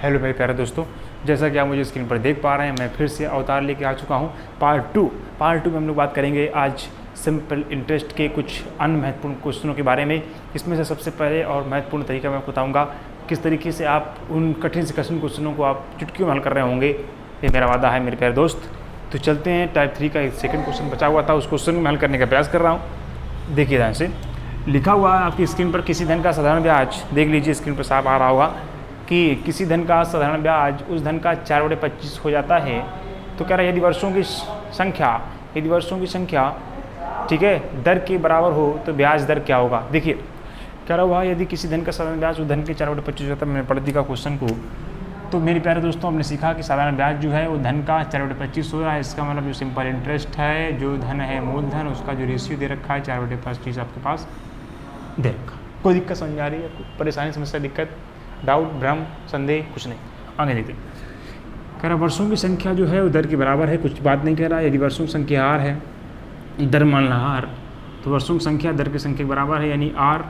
Hello मेरे प्यारे दोस्तों, जैसा कि आप मुझे स्क्रीन पर देख पा रहे हैं, मैं फिर से अवतार लेके आ चुका हूँ पार्ट टू में हम लोग बात करेंगे आज सिंपल इंटरेस्ट के कुछ अन्य महत्वपूर्ण क्वेश्चनों के बारे में। इसमें से सबसे पहले और महत्वपूर्ण तरीका मैं बताऊँगा किस तरीके से आप उन कठिन से कठिन क्वेश्चनों को आप चुटकियों में हल कर रहे होंगे, ये मेरा वादा है मेरे प्यारे दोस्त। तो चलते हैं, टाइप 3 का एक सेकंड क्वेश्चन बचा हुआ था, उस क्वेश्चन में हल करने का प्रयास कर रहा हूँ। देखिए ध्यान से, लिखा हुआ है आपकी स्क्रीन पर, किसी धन का साधारण ब्याज, देख लीजिए स्क्रीन पर साफ आ रहा होगा कि किसी धन का साधारण ब्याज उस धन का 4/25 हो जाता है। तो कह रहा है यदि वर्षों की संख्या ठीक है दर के बराबर हो तो ब्याज दर क्या होगा। देखिए कह रहा हुआ यदि किसी धन का साधारण ब्याज उस धन के 4/25 हो जाता है। मैंने पढ़ दिया क्वेश्चन को। तो मेरे प्यारे दोस्तों, हमने सीखा कि साधारण ब्याज जो है वो धन का 4/25 हो रहा है। इसका मतलब जो सिंपल इंटरेस्ट है, जो धन है मूलधन, उसका जो रेशियो दे रखा है 4/25 आपके पास दे रखा। कोई दिक्कत समझ आ रही है? कोई परेशानी, समस्या, दिक्कत, डाउट, भ्रम, संदेह? कुछ नहीं, आगे देखते। कह रहा वर्षों की संख्या जो है वो दर के बराबर है, कुछ बात नहीं कह रहा है। यदि वर्षों की संख्या आर है, दर मान ला आर, तो वर्षों की संख्या दर की संख्या के बराबर है, यानी आर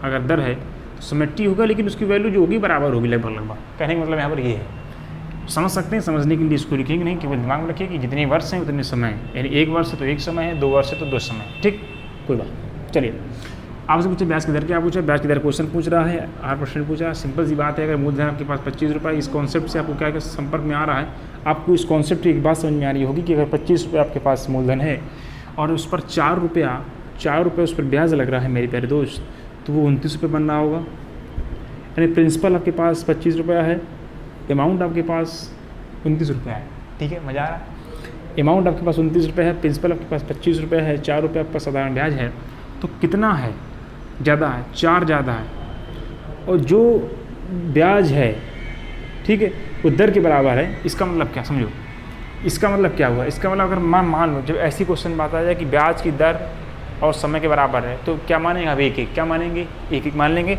अगर दर है तो समय टी होगा, लेकिन उसकी वैल्यू जो होगी बराबर होगी लगभग। कहने का मतलब यहाँ पर ये है, समझ सकते हैं। समझने के लिए इसको लिखेंगे नहीं, केवल दिमाग में रखिए कि जितने वर्ष हैं उतने समय है, यानी 1 वर्ष है तो 1 समय है, 2 वर्ष है तो 2 समय है। ठीक, कोई बात। चलिए, आपसे पूछे ब्याज की दर क्या पूछा, ब्याज की दर क्वेश्चन पूछ रहा है, 8% पूछा। सिंपल सी बात है, अगर मूलधन आपके पास 25 रुपये, इस कॉन्सेप्ट से आपको क्या संपर्क में आ रहा है, आपको इस कॉन्सेप्ट की एक बात समझ में आ रही होगी कि अगर 25 रुपये आपके पास मूलधन है और उस पर 4 रुपये उस पर ब्याज लग रहा है मेरे प्यारे दोस्त, तो वो 29 रुपये बन रहा होगा। यानी प्रिंसिपल आपके पास 25 रुपया है, अमाउंट आपके पास 29 रुपया है। ठीक है, मज़ा आ रहा है। अमाउंट आपके पास 29 रुपये है, प्रिंसिपल आपके पास 25 रुपये है, 4 रुपये आपके पास साधारण ब्याज है। तो कितना है? ज़्यादा है, 4 ज़्यादा है। और जो ब्याज है, ठीक है, वो दर के बराबर है। इसका मतलब क्या, समझो इसका मतलब क्या हुआ। इसका मतलब अगर मान लो जब ऐसी क्वेश्चन बात आ जाए कि ब्याज की दर और समय के बराबर है, तो क्या मानेंगे आप? एक क्या मानेंगे? एक मान लेंगे।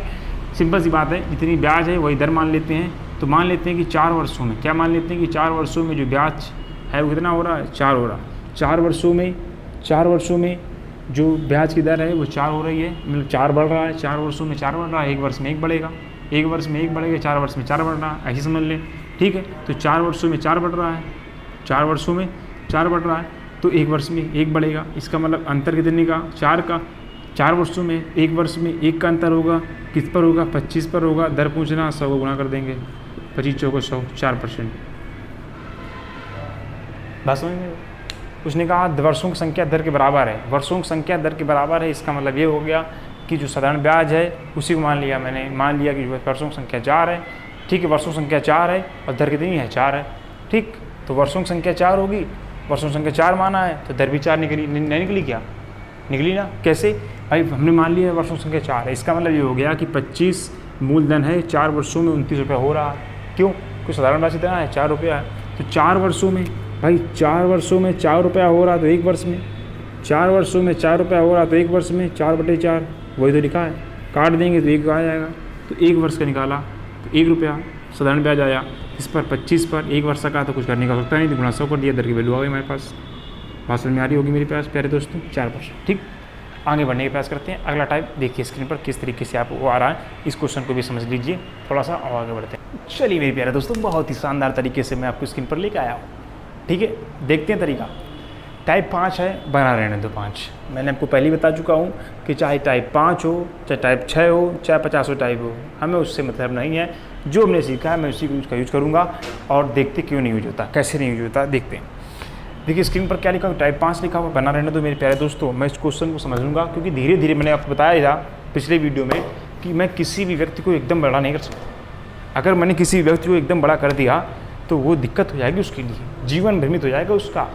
सिंपल सी बात है, जितनी ब्याज है वही दर मान लेते हैं। तो मान लेते हैं कि 4 वर्षों में, क्या मान लेते हैं कि 4 वर्षों में जो ब्याज है वो कितना हो रहा है? 4 हो रहा है। 4 वर्षों में जो ब्याज की दर है वो 4 हो रही है, मतलब 4 बढ़ रहा है। 4 वर्षों में 4 बढ़ रहा है, 1 वर्ष में 1 बढ़ेगा, 1 वर्ष में 1 बढ़ेगा, 4 वर्ष में 4 बढ़ रहा है, ऐसे समझ लें। ठीक है, तो 4 वर्षों में 4 बढ़ रहा है, 4 वर्षों में 4 बढ़ रहा है, तो 1 वर्ष में 1 बढ़ेगा। इसका मतलब अंतर कितने का? 4 का। 4 वर्षों में 1 वर्ष में 1 का अंतर होगा, किस पर होगा? 25 पर होगा। दर पूछना, 100 को गुणा कर देंगे, 25 चौको 100, 4%। बस समझ में? उसने कहा वर्षों की संख्या दर के बराबर है, वर्षों की संख्या दर के बराबर है। इसका मतलब ये हो गया कि जो साधारण ब्याज है उसी को मान लिया मैंने, मान लिया कि वर्षों की संख्या 4 है। ठीक है, वर्षों की संख्या 4 है और दर कितनी है? 4 है। ठीक, तो वर्षों की संख्या 4 होगी, वर्षों की संख्या 4 माना है तो दर भी 4 निकली। नहीं निकली क्या? निकली ना। कैसे भाई? हमने मान लिया है वर्षों की संख्या 4 है। इसका मतलब ये हो गया कि 25 मूलधन है, 4 वर्षों में 29 रुपये हो रहा है। क्यों? कोई साधारण ब्याज इतना है, 4 रुपया है। तो 4 वर्षों में भाई, 4 वर्षों में 4 रुपया हो रहा तो 1 वर्ष में 4 वर्षों में 4 रुपया हो रहा तो 1 वर्ष में 4/4, वही तो लिखा है। काट देंगे तो 1 आ जाएगा। तो 1 वर्ष का निकाला तो 1 रुपया साधारण ब्याज आया। इस पर 25 पर 1 वर्ष का तो कुछ करने का सकता नहीं, तो गुणा 100 कर दिया, दर की वैल्यू आ गई हमारे पास। बात समझ में आ रही होगी मेरे पास प्यारे दोस्तों, 4%। ठीक, आगे बढ़ने का प्रयास करते हैं। अगला टाइप देखिए स्क्रीन पर किस तरीके से आपको आ रहा है, इस क्वेश्चन को भी समझ लीजिए थोड़ा सा और आगे बढ़ते हैं। चलिए मेरे प्यारे दोस्तों, बहुत ही शानदार तरीके से मैं आपको स्क्रीन पर लेकर आया हूँ। ठीक है, देखते हैं तरीका। टाइप 5 है, बना रहने दो 5। मैंने आपको पहले ही बता चुका हूँ कि चाहे टाइप 5 हो, चाहे टाइप 6 हो, चाहे 50 टाइप हो, हमें उससे मतलब नहीं है। जो हमने सीखा है मैं उसी को यूज़ करूँगा और देखते क्यों नहीं यूज होता, कैसे नहीं यूज होता, देखते हैं। देखिए स्क्रीन पर क्या लिखा हुआ, टाइप 5 लिखा हुआ, बना रहने दो मेरे प्यारे दोस्तों। मैं इस क्वेश्चन को समझ लूँगा, क्योंकि धीरे धीरे मैंने आपको बताया था पिछले वीडियो में कि मैं किसी भी व्यक्ति को एकदम बड़ा नहीं कर सकता। अगर मैंने किसी व्यक्ति को एकदम बड़ा कर दिया तो वो दिक्कत हो जाएगी उसके लिए, जीवन भ्रमित हो जाएगा उसका,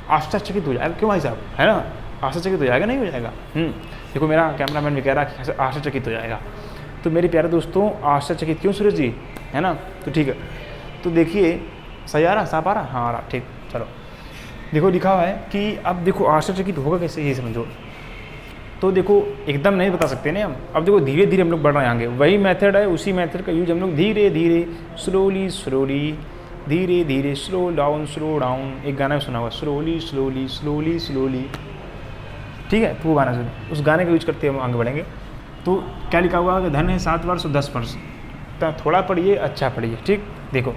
आश्चर्यचकित हो जाएगा। क्यों भाई साहब, है ना? आश्चर्यचकित हो जाएगा, नहीं हो जाएगा? देखो मेरा कैमरामैन भी कह रहा है कि आश्चर्यचकित हो जाएगा। तो मेरे प्यारे दोस्तों, आश्चर्यचकित क्यों सूरज जी, है ना? तो ठीक है, तो देखिए सही आ रहा, साफ आ रहा? हाँ आ रहा। ठीक, चलो देखो लिखा हुआ है कि अब देखो आश्चर्यचकित होगा कैसे, ये समझो। तो देखो एकदम नहीं बता सकते ना हम। अब देखो धीरे धीरे हम लोग बढ़ रहे हैं आगे, वही मेथड है, उसी मेथड का यूज हम लोग धीरे धीरे, स्लोली, धीरे धीरे, स्लो डाउन। एक गाना सुना हुआ, स्लोली। ठीक है, तो वो गाना सुनो, उस गाने का यूज करते हम आगे बढ़ेंगे। तो क्या लिखा हुआ है कि धन है 7 वर्ष और 10 वर्ष। थोड़ा पढ़िए, अच्छा पढ़िए, ठीक। देखो,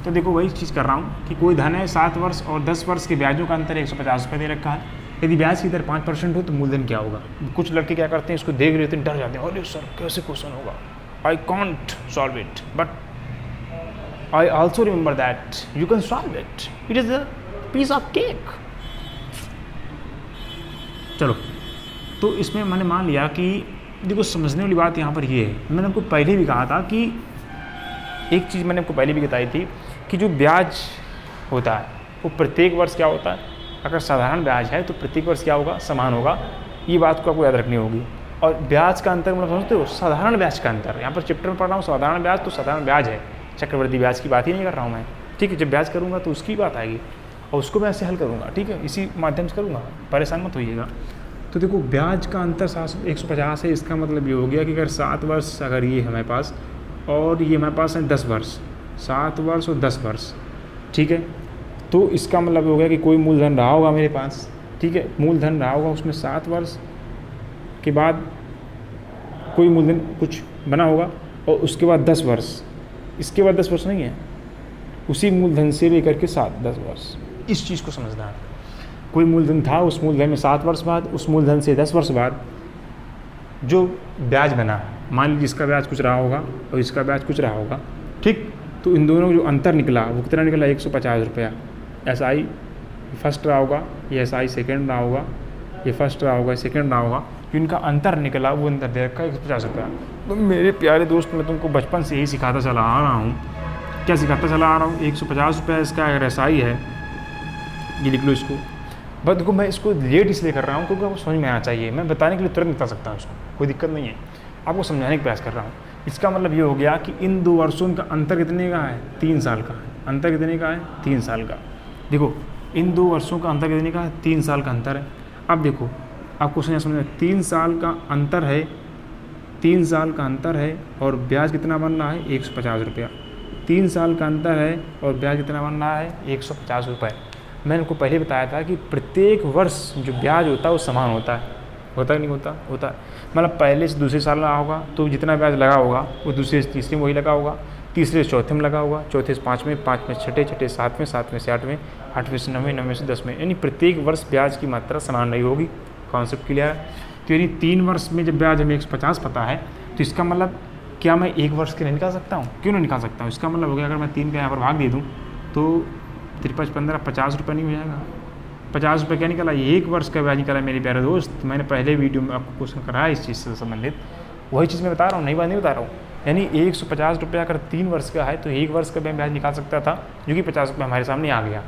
तो देखो वही चीज़ कर रहा हूँ कि कोई धन है 7 वर्ष और 10 वर्ष के ब्याजों का अंतर 150 रुपये दे रखा है। यदि ब्याज की दर 5% हो तो मूलधन क्या होगा? कुछ लड़के क्या करते हैं, इसको देख लेते हैं, डर जाते हैं, अरे सर कैसे क्वेश्चन होगा, I can't solve it, but I also remember that you can solve it, it is a piece of cake. चलो, तो इसमें मैंने मान लिया कि देखो समझने वाली बात यहाँ पर ये है, मैंने आपको पहले भी कहा था कि एक चीज़ मैंने आपको पहले भी बताई थी कि जो ब्याज होता है वो प्रत्येक वर्ष क्या होता है, अगर साधारण ब्याज है तो प्रत्येक वर्ष क्या होगा, समान होगा। ये बात को आपको याद रखनी होगी। और ब्याज का अंतर मतलब समझते हो, साधारण ब्याज का अंतर। यहाँ पर चैप्टर में पढ़ रहा हूँ साधारण ब्याज, तो साधारण ब्याज है, चक्रवृद्धि ब्याज की बात ही नहीं कर रहा हूँ मैं, ठीक है। जब ब्याज करूँगा तो उसकी बात आएगी और उसको मैं ऐसे हल करूँगा, ठीक है, इसी माध्यम से करूँगा, परेशान मत होइएगा। तो देखो ब्याज का अंतर 150 है, इसका मतलब ये हो गया कि अगर 7 वर्ष अगर ये हमारे पास और ये हमारे पास है 10 वर्ष, 7 वर्ष और 10 वर्ष, ठीक है, तो इसका मतलब हो गया कि कोई मूलधन रहा होगा मेरे पास, ठीक है, मूलधन रहा होगा, उसमें 7 वर्ष के बाद कोई मूलधन कुछ बना होगा और उसके बाद 10 वर्ष, इसके बाद 10 वर्ष नहीं है, उसी मूलधन से लेकर के 10 वर्ष, इस चीज़ को समझना है। कोई मूलधन था, उस मूलधन में 7 वर्ष बाद, उस मूलधन से 10 वर्ष बाद जो ब्याज बना, मान लीजिए इसका ब्याज कुछ रहा होगा और इसका ब्याज कुछ रहा होगा, ठीक, तो इन दोनों का जो अंतर निकला वो कितना निकला, 150 रुपया। SI फर्स्ट रहा होगा, ये SI सेकेंड रहा होगा, ये फर्स्ट रहा होगा, सेकेंड रहा होगा, जो इनका अंतर निकला वो अंतर दे रखा है 150 रुपया। तो मेरे प्यारे दोस्त, मैं तुमको बचपन से यही सिखाता चला आ रहा हूँ, क्या सिखाता चला आ रहा हूँ, 150 रुपया इसका अगर SI है, ये लिख लो इसको। बट देखो मैं इसको लेट इसलिए कर रहा हूँ क्योंकि आपको समझ में आना चाहिए, मैं बताने के लिए तुरंत बता सकता हूँ इसको, कोई दिक्कत नहीं है, आपको समझाने का प्रयास कर रहा हूँ। इसका मतलब ये हो गया कि इन 2 वर्षों का अंतर कितने का है, 3 साल का है। अंतर कितने का है, 3 साल का। देखो इन 2 वर्षों का अंतर कितने का है, 3 साल का अंतर है। अब देखो आपको समझ में, 3 साल का अंतर है, 3 साल का अंतर है और ब्याज कितना बन रहा है, 150 रुपया। 3 साल का अंतर है और ब्याज कितना बन रहा है, 150 रुपये। मैंने आपको पहले बताया था कि प्रत्येक वर्ष जो ब्याज होता है वो समान होता है, होता है नहीं होता, होता है। मतलब पहले से दूसरे साल रहा होगा तो जितना ब्याज लगा होगा वो दूसरे से तीसरे में वही लगा होगा, तीसरे से चौथे में लगा होगा, चौथे से पाँचवें, पाँच में छठे, छठे सातवें, सातवें से आठवें, आठवें से नवें, नवें से 10वें, यानी प्रत्येक वर्ष ब्याज की मात्रा समान नहीं होगी। कॉन्सेप्ट क्लियर है? तो यानी 3 वर्ष में जब ब्याज हमें 150 पता है तो इसका मतलब क्या मैं 1 वर्ष के नहीं निकाल सकता हूँ? क्यों नहीं निकाल सकता हूँ? इसका मतलब हो गया अगर मैं 3 का यहाँ पर भाग दे दूँ तो 53 15 50 रुपये नहीं हो जाएगा। 50 रुपये क्या निकला, 1 वर्ष का ब्याज निकला मेरे प्यारे दोस्त। मैंने पहले वीडियो में आपको क्वेश्चन कराया इस चीज़ से संबंधित, वही चीज़ मैं बता रहा हूँ, नई बात नहीं बता रहा हूँ। यानी 150 रुपया अगर 3 वर्ष का है तो 1 वर्ष का ब्याज निकाल सकता था, जो कि 50 रुपये हमारे सामने आ गया।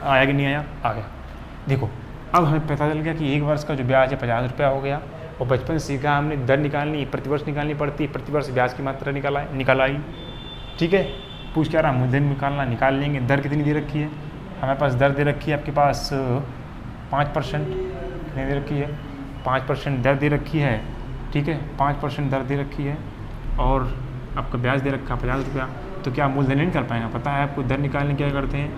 आया कि नहीं आया? आ गया। देखो अब हमें पता चल गया कि 1 वर्ष का जो ब्याज है 50 रुपया हो गया। और बचपन सीखा हमने दर निकालनी, प्रतिवर्ष निकालनी पड़ती, प्रतिवर्ष ब्याज की मात्रा निकाल आई। ठीक है, पूछ क्या रहा, मूलधन निकालना, निकाल लेंगे। दर कितनी दे रखी है हमारे पास? दर दे रखी है आपके पास 5%। कितनी दे रखी है? 5% दर दे रखी है। ठीक है, 5% दर दे रखी है और आपका ब्याज दे रखा है 50 रुपया। तो क्या मूलधन नहीं निकाल पाएंगे? पता है आपको दर निकालने क्या करते हैं,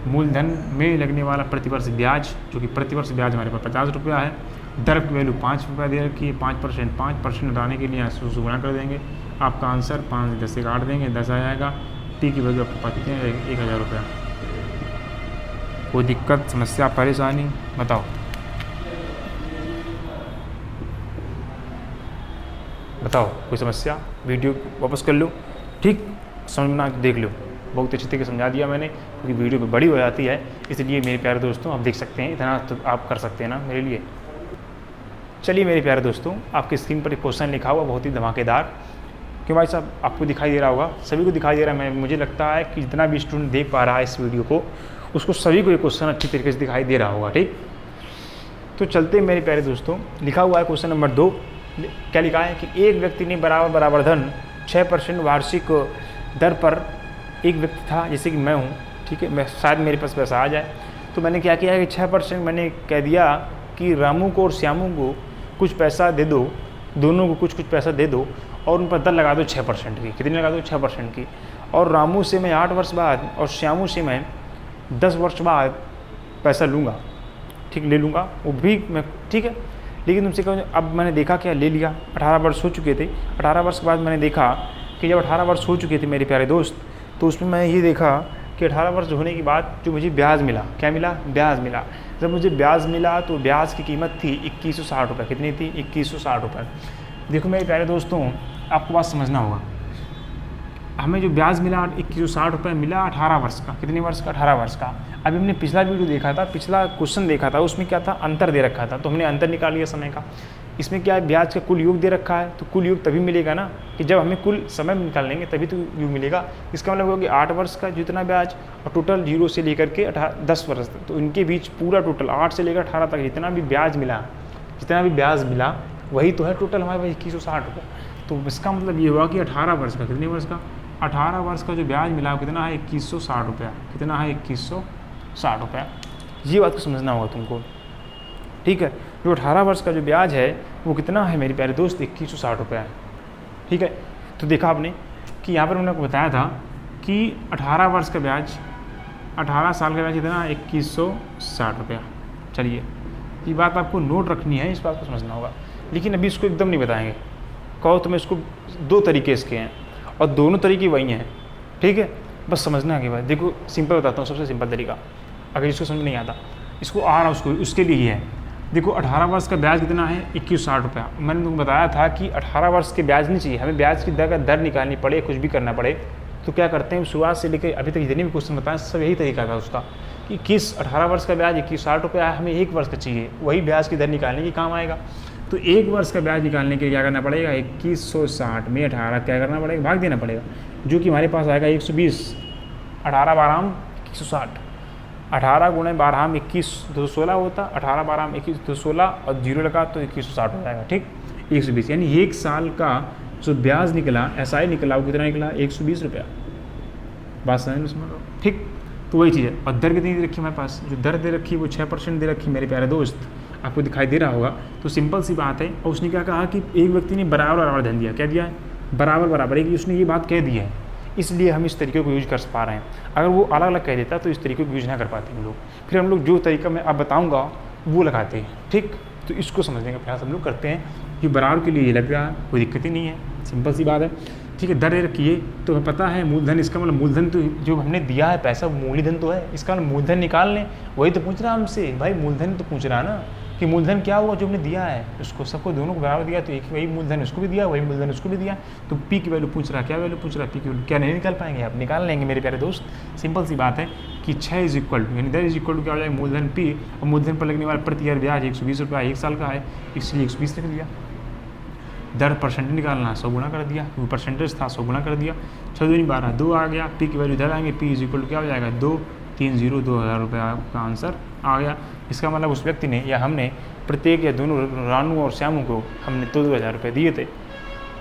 मूलधन में लगने वाला प्रतिवर्ष ब्याज, जो कि प्रतिवर्ष ब्याज हमारे पास 50 रुपया है। दर की वैल्यू 5 रुपया दे रखी है। 5% हटाने के लिए ऐसे गुणा कर देंगे, आपका आंसर 5 से 10 से काट देंगे, 10 आ जाएगा। टी की वैल्यू आपको पाते हैं 1000 रुपया। कोई दिक्कत, समस्या, परेशानी बताओ? बताओ कोई समस्या? वीडियो वापस कर लो, ठीक, समझ में देख लो। बहुत अच्छी तरीके समझा दिया मैंने, क्योंकि वीडियो बड़ी हो जाती है, इसलिए मेरे प्यारे दोस्तों आप देख सकते हैं, इतना तो आप कर सकते हैं ना मेरे लिए। चलिए मेरे प्यारे दोस्तों, आपकी स्क्रीन पर एक क्वेश्चन लिखा हुआ, बहुत ही धमाकेदार। क्यों भाई साहब, आपको दिखाई दे रहा होगा, सभी को दिखाई दे रहा है। मुझे लगता है कि जितना भी स्टूडेंट देख पा रहा है इस वीडियो को, उसको सभी को ये क्वेश्चन अच्छी तरीके से दिखाई दे रहा होगा। ठीक, तो चलते हैं मेरे प्यारे दोस्तों। लिखा हुआ है क्वेश्चन नंबर 2। क्या लिखा है कि एक व्यक्ति ने बराबर धन 6% वार्षिक दर पर, एक व्यक्ति था जैसे कि मैं हूँ, ठीक है, मैं शायद मेरे पास पैसा आ जाए, तो मैंने क्या किया है कि 6% मैंने कह दिया कि रामू को और श्यामू को कुछ पैसा दे दो, दोनों को कुछ पैसा दे दो और उन पर दर लगा दो 6% की। कितनी लगा दो? 6% की। और रामू से मैं 8 वर्ष बाद और श्यामू से मैं 10 वर्ष बाद पैसा लूँगा, ठीक, ले लूँगा वो भी मैं, ठीक है। लेकिन तुमसे कहूँ अब मैंने देखा क्या, ले लिया, 18 वर्ष हो चुके थे। 18 वर्ष के बाद मैंने देखा कि जब 18 वर्ष हो चुके थे मेरे प्यारे दोस्त, तो उसमें मैं ये देखा कि 18 वर्ष होने के बाद जो मुझे ब्याज मिला, क्या मिला, ब्याज मिला। जब मुझे ब्याज मिला तो ब्याज की कीमत थी 2160 रुपये। कितनी थी, 2160 रुपये। देखो मेरे प्यारे दोस्तों, आपको बात समझना होगा, हमें जो ब्याज मिला 2160 रुपये मिला 18 वर्ष का। कितने वर्ष का, 18 वर्ष का। अभी हमने पिछला वीडियो देखा था, पिछला क्वेश्चन देखा था, उसमें क्या था, अंतर दे रखा था, तो हमने अंतर निकाल लिया समय का। इसमें क्या है, ब्याज का कुल योग दे रखा है, तो कुल योग तभी मिलेगा ना कि जब हमें कुल समय निकाल लेंगे तभी तो योग मिलेगा। इसका मतलब होगा कि 8 वर्ष का जितना ब्याज और टोटल 0 से लेकर के 10 वर्ष तक, तो इनके बीच पूरा टोटल 8 से लेकर 18 तक जितना भी ब्याज मिला वही तो है टोटल हमारे पास 2160 रुपये। तो इसका मतलब ये हुआ कि 18 वर्ष का, कितने वर्ष का, 18 वर्ष का जो ब्याज मिला कितना है, 2160 रुपया। कितना है, 2160 रुपया। ये बात को समझना होगा तुमको, ठीक है। जो 18 वर्ष का जो ब्याज है वो कितना है मेरे प्यारे दोस्त, 2160 रुपया है, ठीक है। तो देखा आपने कि यहाँ पर मैंने आपको बताया था कि 18 वर्ष का ब्याज, 18 साल का ब्याज कितना, 2160 रुपया। चलिए, ये बात आपको नोट रखनी है, इस बात को समझना होगा। लेकिन अभी इसको एकदम नहीं बताएंगे, कहो तो मैं इसको 2 तरीके इसके हैं और दोनों तरीके वही हैं, ठीक है। बस समझना है कि भाई देखो, सिंपल बताता हूँ, सबसे सिंपल तरीका, अगर इसको समझ नहीं आता, इसको आ रहा उसको उसके लिए ही है। देखो 18 वर्ष का ब्याज कितना है, 2160 रुपया। मैंने तुमको बताया था कि 18 वर्ष के ब्याज नहीं चाहिए, हमें ब्याज की दर निकालनी पड़े, कुछ भी करना पड़े, तो क्या करते हैं, शुरुआत से लेकर अभी तक जितने भी क्वेश्चन बताएं सब यही तरीका था उसका, कि 18 वर्ष का ब्याज 2160 रुपया है, हमें 1 वर्ष का चाहिए, वही ब्याज की दर निकालने की काम आएगा। तो 1 वर्ष का ब्याज निकालने के लिए क्या करना पड़ेगा, 2160 में 18 क्या करना पड़ेगा, भाग देना पड़ेगा, जो कि हमारे पास आएगा 120। 18 12 160, 18 गुणे 12 21 216 होता, 18 12 21 216 और 0 लगा तो 2160 हो जाएगा, ठीक। 120 यानी 1 साल का जो ब्याज निकला, SI निकला, वो कितना निकला, 120 रुपया। बात समझ में उसमें, ठीक। तो वही चीज़ है। और दर कितनी दे रखी हमारे पास, जो दर दे रखी है वो 6% दे रखी मेरे प्यारे दोस्त, आपको दिखाई दे रहा होगा। तो सिंपल सी बात है। और उसने क्या कहा कि एक व्यक्ति ने बराबर धन दिया, क्या दिया है, बराबर एक, उसने ये बात कह दी है, इसलिए हम इस तरीके को यूज कर पा रहे हैं। अगर वो अलग अलग कह देता तो इस तरीके को यूज ना कर पाते हम लोग, फिर हम लोग जो तरीका मैं अब बताऊँगा वो लगाते हैं, ठीक। तो इसको समझने का प्रयास हम लोग करते हैं कि बराबर के लिए ये लग रहा है, कोई दिक्कत ही नहीं है, सिंपल सी बात है, ठीक है। दर रखिए तो पता है मूलधन, इसका मतलब मूलधन तो जो हमने दिया है पैसा मूलधन तो है, इसका मतलब मूलधन निकाल लें, वही तो पूछ रहा हमसे भाई, मूलधन तो पूछ रहा ना कि मूलधन क्या हुआ जो हमने दिया है उसको, सबको दोनों को बराबर दिया, तो एक वही मूलधन उसको भी दिया, वही मूलधन उसको भी दिया, तो पी की वैल्यू पूछ रहा, क्या वैल्यू पूछ रहा, पी की वैल्यू क्या नहीं निकाल पाएंगे, आप निकाल लेंगे मेरे प्यारे दोस्त। सिंपल सी बात है कि 6 इज इक्वल टू, यानी दर इज इक्वल टू क्या हो जाएगा, मूलधन पी, और मूलधन पर लगने वाला प्रति ईयर ब्याज 120 रुपया 1 साल का है, इसलिए 120 लिख दिया। दर परसेंट निकालना, 100 गुना कर दिया, क्योंकि परसेंटेज था, 100 गुना कर दिया, 6 दूनी 12, 2 आ गया, पी की वैल्यू इधर आएंगे, पी इज इक्वल टू क्या हो जाएगा, 230 रुपया का आंसर आ गया। इसका मतलब उस व्यक्ति ने या हमने प्रत्येक या दोनों रानू और श्यामू को हमने 2-2000 रुपये दिए थे।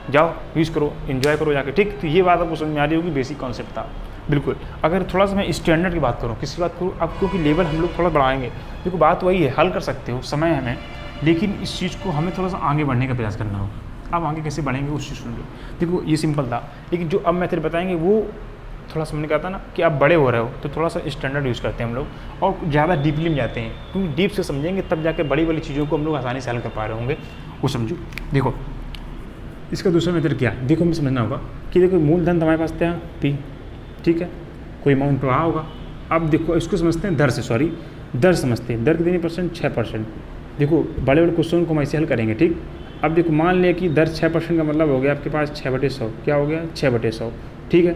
जाओ यूज़ करो, एंजॉय करो जाके, ठीक। तो ये बात आपको समझ में आ रही होगी, बेसिक कॉन्सेप्ट था बिल्कुल। अगर थोड़ा सा मैं स्टैंडर्ड की बात करूँ, किसी बात करूँ अब, क्योंकि लेवल हम लोग थोड़ा बढ़ाएंगे, देखो बात वही है, हल कर सकते हो, समय हमें, लेकिन इस चीज़ को हमें थोड़ा सा आगे बढ़ने का प्रयास करना होगा। अब आगे कैसे बढ़ेंगे उस चीज़ को, देखो ये सिंपल था, लेकिन जो अब मेथड बताएंगे वो थोड़ा समझने का आता ना कि आप बड़े हो रहे हो, तो थोड़ा सा स्टैंडर्ड यूज़ करते हैं हम लोग और ज़्यादा डीपली में जाते हैं, क्योंकि डीप से समझेंगे तब जाके बड़ी वाली चीज़ों को हम लोग आसानी से हल कर पा रहे होंगे, वो समझो। देखो इसका दूसरा मेथड क्या, देखो हमें समझना होगा कि देखो मूलधन हमारे पास था पी, ठीक है, कोई अमाउंट रहा होगा। अब देखो इसको समझते हैं दर से, दर समझते हैं, दर कितनी परसेंट, 6%। देखो बड़े बड़े क्वेश्चन को हम ऐसे हल करेंगे, ठीक। अब देखो मान लिया कि दर 6% का मतलब हो गया आपके पास 6/100, क्या हो गया 6/100, ठीक है,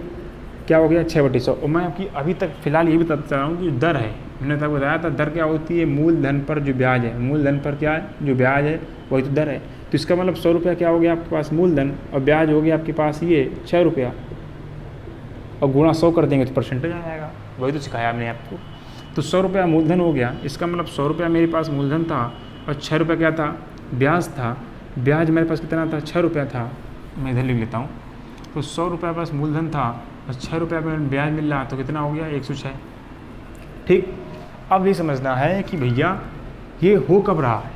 क्या हो गया 6/100। और मैं आपकी अभी तक फिलहाल ये बताता चाह रहा हूँ कि दर है, मैंने तक बताया था दर क्या होती है, मूलधन पर जो ब्याज है, मूलधन पर क्या है, जो ब्याज है वही तो दर है। तो इसका मतलब 100 रुपया क्या हो गया आपके पास मूलधन, और ब्याज हो गया आपके पास ये 6 रुपया, और गुणा 100 कर देंगे तो परसेंटेज आ जाएगा, वही तो सिखाया हमने आपको। तो 100 रुपया मूलधन हो गया, इसका मतलब 100 रुपया मेरे पास मूलधन था और 6 रुपया क्या था, ब्याज था। ब्याज मेरे पास कितना था, 6 रुपया था, मैं इधर लिख लेता हूँ। तो 100 रुपया पास मूलधन था और 6 रुपया में ब्याज मिल रहा, तो कितना हो गया 106, ठीक। अब ये समझना है कि भैया ये हो कब रहा है,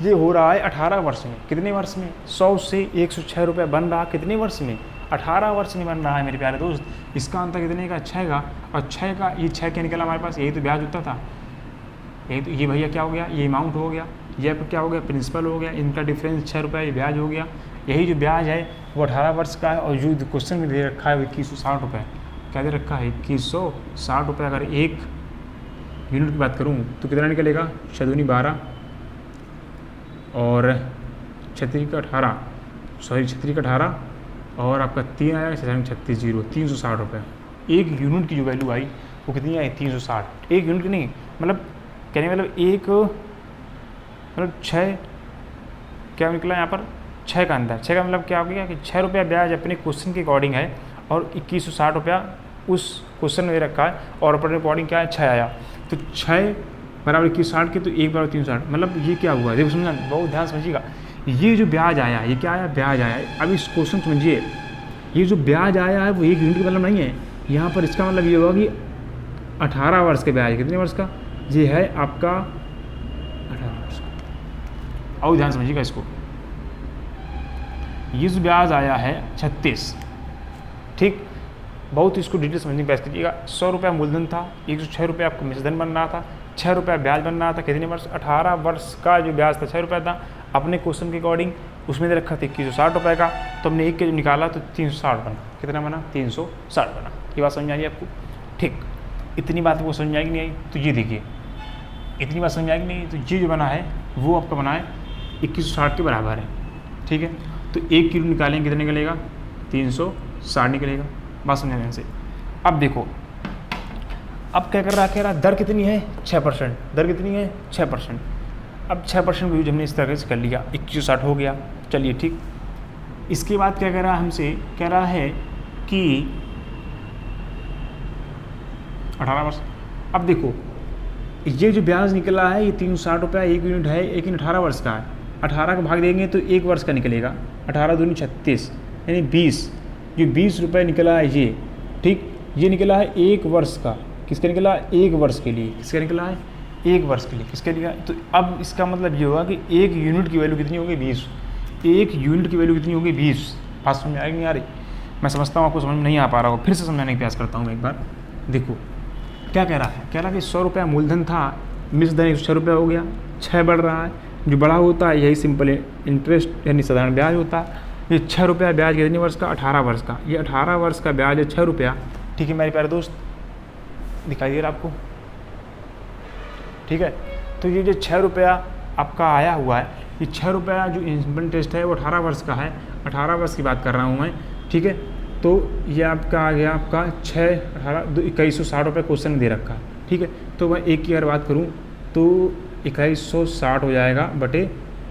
ये हो रहा है 18 वर्ष में। कितने वर्ष में, 100 से 106 रुपया बन रहा कितने वर्ष में, 18 वर्ष में बन रहा है मेरे प्यारे दोस्त। इसका अंतर कितने का, 6 का, और 6 का ये 6 क्या निकला हमारे पास, यही तो ब्याज होता था, यही तो, ये भैया क्या हो गया, ये अमाउंट हो गया, ये आपका क्या हो गया, प्रिंसिपल हो गया, इनका डिफरेंस 6 रुपये, ये ब्याज हो गया। यही जो ब्याज है वो 18 वर्ष का है, और जो क्वेश्चन में दे रखा है वो 2160 रुपये, क्या दे रखा है 2160 रुपये। अगर एक यूनिट की बात करूँ तो कितना निकलेगा, 6 दूनी 12 और 36 का 18 और आपका 3 आया 36 जीरो 360 रुपये। एक यूनिट की जो वैल्यू आई वो कितनी आई, 360। एक यूनिट की नहीं, मतलब कहने मतलब एक मतलब 6 क्या निकला यहाँ पर, 6 का अंदर, 6 का मतलब क्या हो गया कि 6 रुपया ब्याज अपने क्वेश्चन के अकॉर्डिंग है और 2160 रुपया उस क्वेश्चन में रखा है, और अपने अकॉर्डिंग क्या है 6 आया। तो 6 बराबर 2160 के, तो 1 बराबर 360, मतलब ये क्या हुआ, देखो समझना, बहुत ध्यान समझिएगा। ये जो ब्याज आया, ये क्या आया, ब्याज आया है। अब इस क्वेश्चन समझिए, ये जो ब्याज आया है वो एक यूनिट का मतलब नहीं है। यहाँ पर इसका मतलब ये होगा कि 18 वर्ष के ब्याज, कितने वर्ष का, ये है आपका 18 वर्ष का। और ध्यान समझिएगा इसको, ये जो ब्याज आया है 36, ठीक, बहुत इसको डिटेल समझने की प्रयास कीजिएगा। 100 रुपया मूलधन था, 106 रुपये आपको मिश्रधन बन रहा था, 6 रुपया ब्याज बन रहा था, कितने वर्ष, 18 वर्ष का जो ब्याज था 6 रुपया था। अपने क्वेश्चन के अकॉर्डिंग उसमें दे रखा था 2160 रुपये का, तो हमने एक के जो निकाला तो 360 बना, कितना बना, 360 बना। ये बात समझ आ रही है आपको, ठीक। इतनी बात आपको समझ आएगी नहीं आई, तो ये देखिए, इतनी बात समझ आएगी नहीं, तो ये जो बना है वो आपका बना है 2160 के बराबर है, ठीक है। तो 1 किलो निकालेंगे कितना निकलेगा, 360 निकलेगा। बात समझ आने से अब देखो, अब क्या कर रहा है, कह रहा दर कितनी है 6%, दर कितनी है 6%। अब 6% को यूज हमने इस तरह से कर लिया, 2160 हो गया, चलिए ठीक। इसके बाद क्या कह रहा है हमसे, कह रहा है कि 18 वर्ष। अब देखो ये जो ब्याज निकला है ये 360 रुपया एक यूनिट है, लेकिन 18 वर्ष का है। 18 का भाग देंगे तो 1 वर्ष का निकलेगा, 18 दूनी 36 यानी 20, जो 20 रुपये निकला है ये, ठीक, ये निकला है 1 वर्ष का। किसका निकला, 1 वर्ष के लिए। किसका निकला है, 1 वर्ष के लिए। किसके लिए, तो अब इसका मतलब ये होगा कि 1 यूनिट की वैल्यू कितनी होगी, 20। 1 यूनिट की वैल्यू कितनी होगी, 20। बात समझ में आएगी नहीं आ रही, मैं समझता हूँ आपको समझ में नहीं आ पा रहा होगा, फिर से समझाने का प्रयास करता हूँ एक बार। देखो क्या कह रहा है, कह रहा है कि 100 रुपया मूलधन था, मिश्रधन 106 रुपया हो गया, 6 बढ़ रहा है, जो बड़ा होता है यही सिंपल इंटरेस्ट यानी साधारण ब्याज होता है। ये 6 रुपया ब्याज कितने वर्ष का, 18 वर्ष का। ये 18 वर्ष का ब्याज है 6 रुपया, ठीक है मेरे प्यारे दोस्त, दिखाई दे रहा आपको, ठीक है। तो ये जो 6 रुपया आपका आया हुआ है, ये 6 रुपया जो इंटरेस्ट है वो 18 वर्ष का है, 18 वर्ष की बात कर रहा हूँ मैं, ठीक है। तो ये आपका आ गया आपका 6 18 2160 रुपये क्वेश्चन में दे रखा है, ठीक है। तो मैं एक की अगर बात करूँ तो 2160 हो जाएगा बटे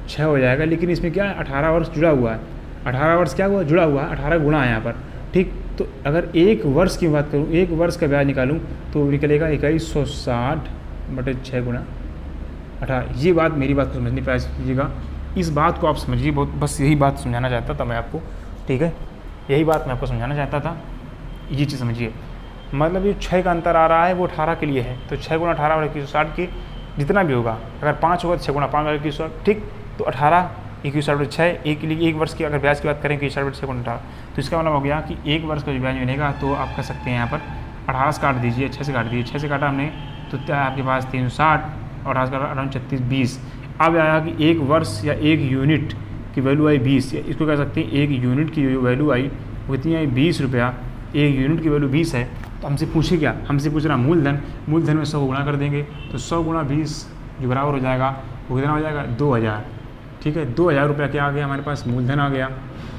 6 हो जाएगा, लेकिन इसमें क्या है 18 वर्ष जुड़ा हुआ है। 18 वर्ष क्या हुआ, जुड़ा हुआ है, 18 गुणा है यहाँ पर, ठीक। तो अगर 1 वर्ष की बात करूँ, 1 वर्ष का ब्याज निकालूँ तो निकलेगा 2160 बटे 6 गुणा 18। ये बात, मेरी बात को समझने का प्रयास कीजिएगा, इस बात को आप समझिए, बहुत बस यही बात समझाना चाहता था मैं आपको, ठीक है। यही बात मैं आपको समझाना चाहता था, ये चीज़ समझिए। मतलब ये 6 का अंतर आ रहा है वो 18 के लिए है, तो 6 गुणा 18 बटे 2160 की जितना भी होगा, अगर 5 होगा तो 6 गुणा 5 बटे 2160, ठीक। तो 18 2160 बटे 6, एक के लिए 1 वर्ष की अगर ब्याज की बात करें 2160 बटे 6 गुणा 18, तो इसका मतलब हो गया कि 1 वर्ष का जो ब्याज मिलेगा, तो आप कर सकते हैं यहाँ पर 18 से काट दीजिए, 6 से काट दीजिए, 6 से काटा हमने तो क्या आपके पास 360 और 18 से काटा अराउंड 36 20। अब आया कि 1 वर्ष या 1 यूनिट की वैल्यू आई 20, इसको कह सकते हैं 1 यूनिट की जो वैल्यू आई वो कितनी आई 20 रुपया, 1 यूनिट की वैल्यू 20 है। तो हमसे पूछे क्या, हमसे पूछ रहा मूलधन, मूलधन में 100 गुणा कर देंगे, तो 100 गुणा 20 जो बराबर हो जाएगा वो कितना हो जाएगा 2000, ठीक है। 2000 रुपया क्या आ गया हमारे पास, मूलधन आ गया,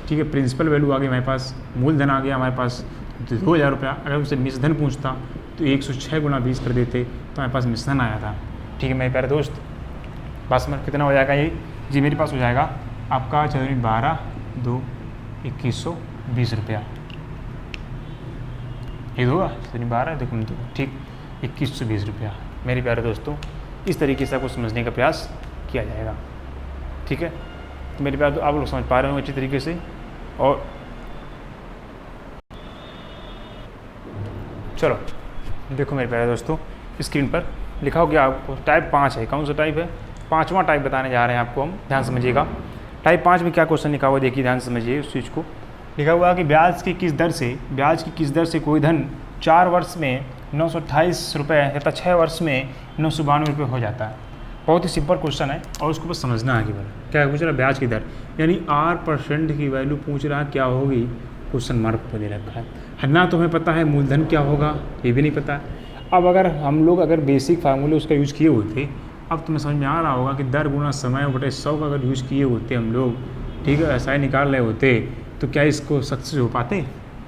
ठीक है। प्रिंसिपल वैल्यू आ गई हमारे पास, मूलधन आ गया हमारे पास 2000 रुपया। अगर उससे मिश्रधन पूछता तो 106 गुणा 20 कर देते तो हमारे पास मिश्रधन आया था, ठीक है मेरे प्यारे दोस्त। बस में कितना हो जाएगा ये जी, मेरे पास हो जाएगा आपका 12 2 2120 रुपया, ये होगा 12 2 2, ठीक 2120 रुपया मेरे प्यारे दोस्तों। इस तरीके से आपको समझने का प्रयास किया जाएगा, ठीक है। तो मेरे प्यारे आप लोग समझ पा रहे होंगे अच्छी तरीके से। और चलो देखो मेरे प्यारे दोस्तों, स्क्रीन पर लिखा हो गया आपको टाइप 5 है, कौन सा टाइप है, 5वां टाइप बताने जा रहे हैं आपको हम, ध्यान समझिएगा। टाइप 5 में क्या क्वेश्चन लिखा हुआ देखिए, ध्यान समझिए उस चीज़ को। लिखा हुआ है कि ब्याज की किस दर से कोई धन 4 वर्ष में 928 रुपये तथा 6 वर्ष में 992 रुपये हो जाता है। बहुत ही सिंपल क्वेश्चन है और उसको बस समझना है कि बोला क्या पूछ रहा है, ब्याज की दर यानी R% की वैल्यू पूछ रहा है क्या होगी, क्वेश्चन मार्क पर दे रखा है ना। तो हमें पता है मूलधन क्या होगा, ये भी नहीं पता है। अब अगर हम लोग अगर बेसिक फार्मूले उसका यूज़ किए हुए थे, अब तुम्हें समझ में आ रहा होगा कि दर गुना समय बटे 100 का अगर यूज़ किए होते हम लोग, ठीक है, ऐसा ही निकाल रहे होते तो क्या इसको सक्सेस हो पाते,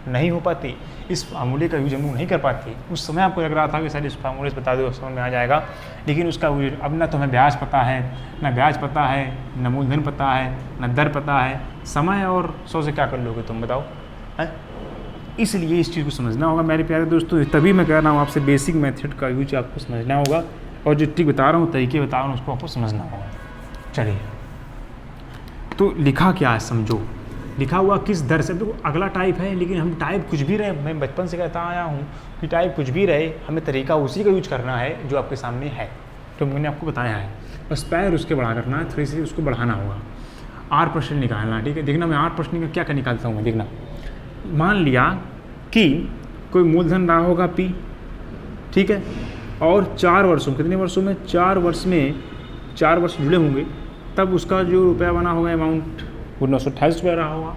नहीं हो पाती। इस फार्मूले का यूज हम लोग नहीं कर पाते। उस समय आपको लग रहा था कि शायद इस फार्मूले से बता दो समझ में आ जाएगा, लेकिन उसका अब ना तो हमें ब्याज पता है, ना ब्याज पता है, ना मूलधन पता है, ना दर पता है, समय और 100 से क्या कर लोगे तुम बताओ है। इसलिए इस चीज़ को समझना होगा मेरे प्यारे दोस्तों, तभी मैं कह रहा हूँ आपसे बेसिक मेथड का यूज आपको समझना होगा और जो ट्रिक बता रहा हूँ, तरीके बता रहा हूँ, उसको आपको समझना होगा। चलिए तो लिखा क्या है समझो, लिखा हुआ किस दर से। देखो अगला टाइप है, लेकिन हम टाइप कुछ भी रहे, मैं बचपन से कहता आया हूँ कि टाइप कुछ भी रहे, हमें तरीका उसी का यूज करना है जो आपके सामने है, तो मैंने आपको बताया है। बस पैर उसके बढ़ा करना है, थोड़ी सी उसको बढ़ाना होगा। R% निकालना, ठीक है। देखना मैं R% का क्या क्या निकालता हूँ मैं, देखना। मान लिया कि कोई मूलधन रहा होगा P, ठीक है, और 4 वर्षों, कितने वर्षों में, 4 वर्ष में 4 वर्ष जुड़े होंगे, तब उसका जो रुपया बना होगा अमाउंट वो 928 रुपया रहा होगा।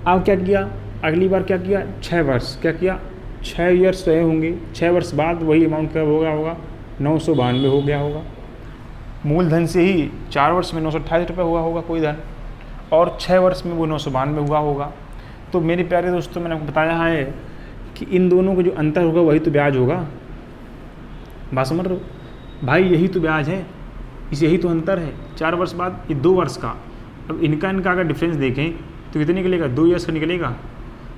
अब क्या किया, अगली बार क्या किया, 6 वर्ष, क्या किया, 6 ईयर्स रहे होंगे, 6 वर्ष बाद वही अमाउंट कब हो गया होगा, 992 हो गया होगा। मूलधन से ही 4 वर्ष में 928 रुपये हुआ होगा कोई धन, और 6 वर्ष में वो 992 हुआ होगा। तो मेरे प्यारे दोस्तों, मैंने आपको बताया है कि इन दोनों का जो अंतर होगा वही तो ब्याज होगा। बात समझ रहे हो भाई, यही तो ब्याज है, यही तो अंतर है। 4 वर्ष बाद ये 2 वर्ष का। अब इनका अगर डिफरेंस देखें तो कितने निकलेगा, 2 ईयर्स का निकलेगा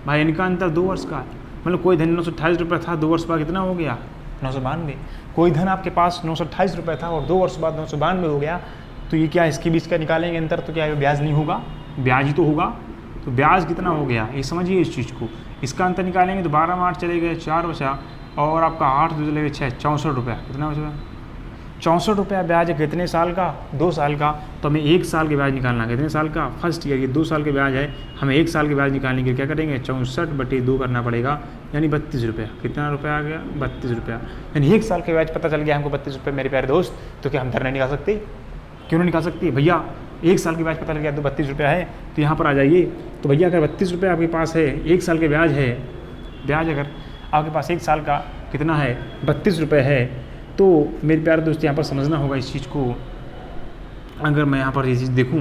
भाई। इनका अंतर 2 वर्ष का है। मतलब कोई धन 928 रुपये था, 2 वर्ष बाद कितना हो गया, 992। कोई धन आपके पास 928 रुपये था और 2 वर्ष बाद 992 हो गया, तो ये क्या इसके बीच का निकालेंगे अंतर, तो क्या ब्याज नहीं होगा, ब्याज ही तो होगा। तो ब्याज कितना हो गया ये समझिए इस चीज़ को। इसका अंतर निकालेंगे तो 12 में 8 चले गए, 4 बचा, और आपका 8 तो चले गए 6, 64 रुपया। कितना बचा, 64 रुपया ब्याज है। कितने साल का, 2 साल का। तो हमें 1 साल के ब्याज निकालना, कितने साल का, फर्स्ट ईयर, ये 2 साल के ब्याज है, हमें 1 साल के ब्याज निकालने के लिए क्या करेंगे, 64/2 करना पड़ेगा, यानी 32 रुपया। कितना रुपया आ गया, 32 रुपया। यानी 1 साल के ब्याज पता चल गया हमको 32 रुपये मेरे प्यारे दोस्त। तो क्या हम धरना निकाल सकते, क्यों नहीं निकाल सकते भैया। 1 साल के ब्याज पता लग गया तो 32 रुपया है, तो यहाँ पर आ जाइए। तो भैया अगर 32 रुपये आपके पास है, 1 साल के ब्याज है, ब्याज अगर आपके पास 1 साल का कितना है, 32 रुपये है, तो मेरे प्यारे दोस्त यहाँ पर समझना होगा इस चीज़ को। अगर मैं यहाँ पर ये चीज़ देखूँ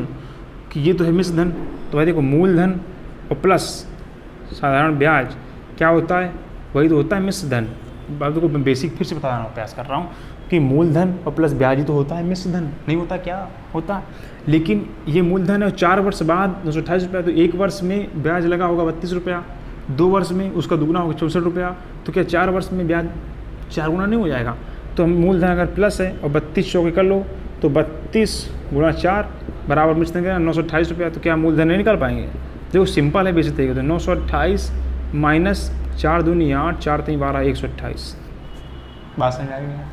कि ये तो है मिश्र धन, तो भाई देखो मूलधन और प्लस साधारण ब्याज क्या होता है, वही तो होता है मिश्र धन। बात को मैं बेसिक फिर से बताना प्रयास कर रहा हूँ कि मूलधन और प्लस ब्याज ही तो होता है मिश्र धन, नहीं होता क्या होता। लेकिन ये मूलधन है, 4 वर्ष बाद 928 रुपया, तो 1 वर्ष में ब्याज लगा होगा 32 रुपया, 2 वर्ष में उसका दुगना होगा 64 रुपया। तो क्या 4 वर्ष में ब्याज 4 गुना नहीं हो जाएगा। तो हम मूलधन अगर प्लस है और 3200 के कर लो, तो 32 गुणा 4 बराबर मिश्र धन 928 रुपया। तो क्या मूलधन नहीं निकाल पाएंगे। देखो सिंपल है बेसिक तरीके। तो 928 माइनस 4 दूनी 8, 4 3 12, 128। बात समझ आ गई।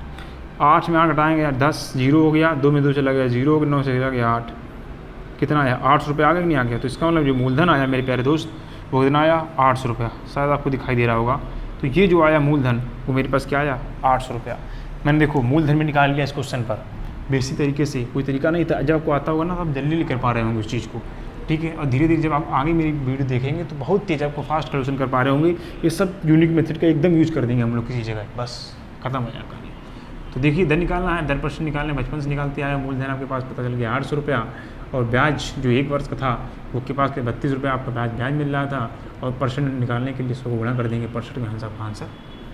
8 में 8 घटाएंगे यार 10, 0 हो गया, 2 में 2 चला गया 0 हो गया, 9 से चला गया 8, कितना आया 800 रुपये आ गया कि नहीं आ गया। तो इसका मतलब जो मूलधन आया मेरे प्यारे दोस्त वो कितना आया 800 रुपया, शायद आपको दिखाई दे रहा होगा। तो ये जो आया मूलधन वो मेरे पास क्या आया 800 रुपया। मैंने देखो मूलधन में निकाल लिया इस क्वेश्चन पर बेसिक तरीके से, कोई तरीका नहीं था। जब आपको आता होगा ना तो आप जल्दी नहीं कर पा रहे होंगे उस चीज़ को, ठीक है। और धीरे धीरे जब आप आगे मेरी वीडियो देखेंगे तो बहुत तेज़ आपको फास्ट सोल्यूशन कर पा रहे होंगे। ये सब यूनिक मेथड का एकदम यूज़ कर देंगे हम लोग किसी जगह, बस खत्म हो जाएगा। तो देखिए दर निकालना है, 10% निकालना है, बचपन से निकालते आया। मूलधन आपके पास पता चल गया 800 रुपया, और ब्याज जो 1 वर्ष का था वो के पास 32 रुपया आपका ब्याज मिल रहा था। और परसेंट निकालने के लिए इसको गुणा कर देंगे, परसेंट में आंसर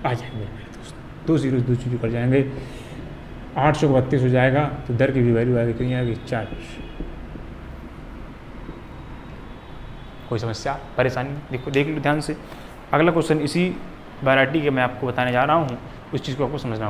आ जाएंगे मेरे दोस्त। 2 जीरो 2 चीज़ों कर जाएंगे, 800 को 32 हो जाएगा, तो दर की भी वैल्यू आएगी, कितनी आएगी 4। कोई समस्या परेशानी देखो, देख लो ध्यान से। अगला क्वेश्चन इसी वैरायटी के मैं आपको बताने जा रहा हूँ, उस चीज़ को आपको समझना होगा।